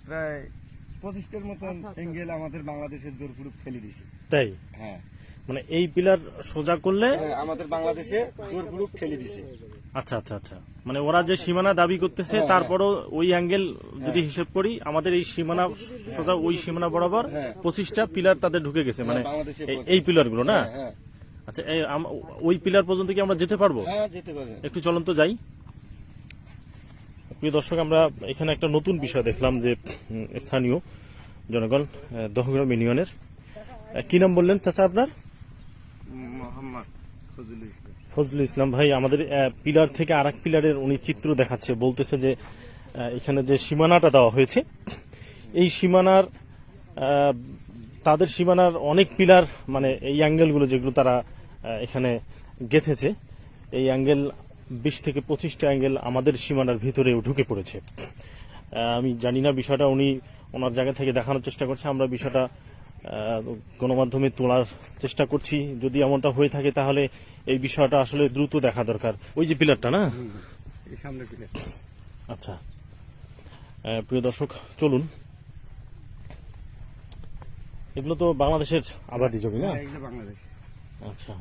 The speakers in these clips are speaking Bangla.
প্রায় 25টার মতন অ্যাঙ্গেল আমাদের বাংলাদেশের জোরপুর ফেলে দিছে। তাই? হ্যাঁ, মানে এই পিলার সোজা করলে আমাদের বাংলাদেশে জোরপুর ফেলে দিছে। আচ্ছা আচ্ছা আচ্ছা, মানে ওরা যে সীমানা দাবি করতেছে তারপরও ওই অ্যাঙ্গেল যদি হিসেব করি আমাদের এই সীমানা সোজা ওই সীমানা বরাবর 25টা পিলার তাদের ঢুকে গেছে, মানে এই পিলার গুলো না? আচ্ছা, ওই পিলার পর্যন্ত কি আমরা যেতে পারবো? হ্যাঁ, যেতে পারবেন। একটু চলুন তো যাই। প্রিয় দর্শক, আমরা এখানে একটা নতুন বিষয় দেখলাম যে স্থানীয় জনগণ দহগ্রাম ইউনিয়নের, কি নাম বললেন চাচা আপনার? মোহাম্মদ ফজলুল ইসলাম ভাই আমাদের পিলার থেকে আরেক পিলারের উনি চিত্র দেখাচ্ছে, বলতেছে যে এখানে যে সীমানাটা দেওয়া হয়েছে এই সীমানার তাদের সীমানার অনেক পিলার, মানে এই অ্যাঙ্গেলগুলো যেগুলো তারা এখানে গেঁথেছে, এই অ্যাঙ্গেল 20 থেকে 25টা অ্যাঙ্গেল আমাদের সীমানার ভিতরেও ঢুকে পড়েছে। আমি জানি না বিষয়টা, উনি ওনার জায়গা থেকে দেখানোর চেষ্টা করছে, আমরা বিষয়টা গণমাধ্যমে তোলার চেষ্টা করছি। যদি এমনটা হয়ে থাকে তাহলে এই বিষয়টা আসলে দ্রুত দেখা দরকার। ওই যে পিলারটা না, সামনে পিলার। আচ্ছা, প্রিয় দর্শক চলুন। এগুলো তো বাংলাদেশের আবাদি জমি না? বাংলাদেশ। আচ্ছা,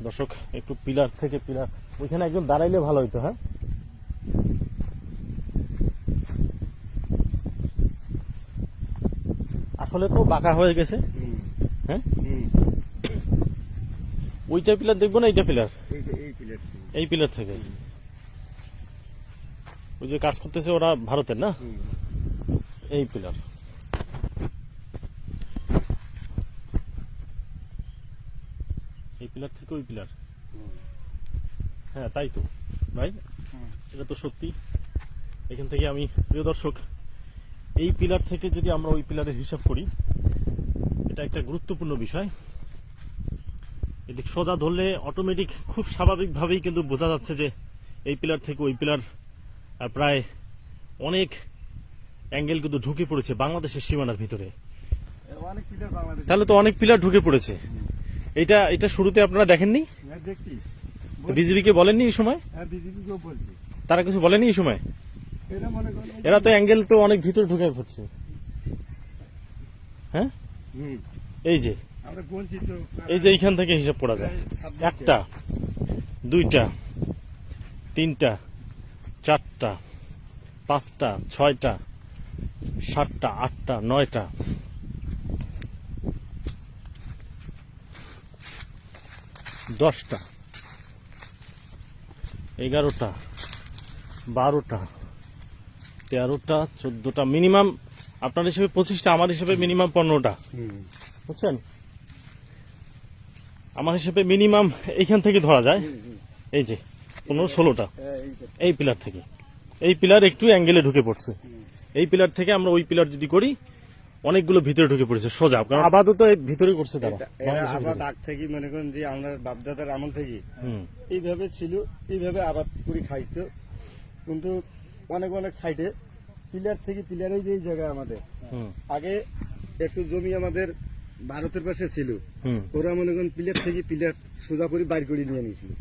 দর্শক একটু পিলার থেকে পিলার ওইখানে একজন দাঁড়াইলে ভালো হইতো। হ্যাঁ, আসলে তো বাঁকা হয়ে গেছে। হ্যাঁ, ওইটা পিলার দেখবো না, এইটা পিলার, এই পিলার থেকে ওই যে কাজ করতেছে ওরা ভারতের না, এই পিলার। এই পিলার থেকে ওই পিলার। হ্যাঁ তাই তো ভাই, এটা তো সত্যি। এখান থেকে আমি, প্রিয় দর্শক, এই পিলার থেকে যদি আমরা ওই পিলারের হিসাব করি, এটা একটা গুরুত্বপূর্ণ বিষয়। এদিক সোজা ধরলে অটোমেটিক খুব স্বাভাবিকভাবেই কিন্তু বোঝা যাচ্ছে যে এই পিলার থেকে ওই পিলার প্রায় অনেক অ্যাঙ্গেল কিন্তু ঢুকে পড়েছে বাংলাদেশের সীমানার ভিতরে। তাহলে তো অনেক পিলার ঢুকে পড়েছে। এটা শুরুতে আপনারা দেখেননি? বিজেপিকে বলেননি এই সময়? তারা কিছু বলেনি এই সময়? এরা তো অ্যাঙ্গেল তো অনেক ভিতরে ঢুকে পড়ছে। হ্যাঁ, এই যে এইখান থেকে হিসাব করা যায়, 1টা 2টা 3টা 4টা 5টা 6টা 7টা 8টা 9টা 10টা 11টা 12টা 13টা 14টা, মিনিমাম আপনার হিসেবে 25টা, আমার হিসেবে মিনিমাম 15টা। বুঝছেন, আমার হিসেবে মিনিমাম এইখান থেকে ধরা যায়, এই যে 15-16টা এই পিলার থেকে। এই পিলার একটু অ্যাঙ্গেলে ঢুকে পড়ছে। এই পিলার থেকে আমরা ওই পিলার যদি করি, অনেকগুলো ভিতরে ঢুকে পড়েছে সোজা, কারণ আপাতত ভিতরে করছে তারা। আবাদ আগ থেকে মনে করেন যে আমরা বাপদাদার আমল থেকে এইভাবে ছিল, এইভাবে আবাদ করে খাইতো। কিন্তু অনেক অনেক সাইডে পিলার থেকে পিলারেই যে জায়গা আমাদের আগে একটু জমি আমাদের ভারতের পাশে ছিল, ওরা মনে করেন পিলার থেকে পিলার সোজা করে বাইর করে নিয়ে নিয়েছিল।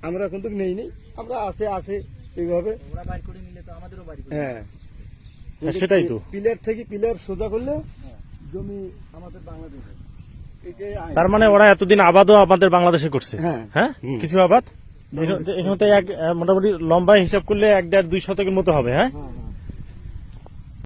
আমরা কিন্তু নেই, আমরা আছে এইভাবে। হ্যাঁ, সেটাই তো, পিলার থেকে পিলার সোজা করলে জমি আমাদের বাংলাদেশে। তার মানে ওরা এতদিন আবাদও আমাদের বাংলাদেশে করছে। হ্যাঁ, কিছু আবাদ এখানে মোটামুটি লম্বা হিসাব করলে 1-1.5-2 শতকের মতো হবে। হ্যাঁ,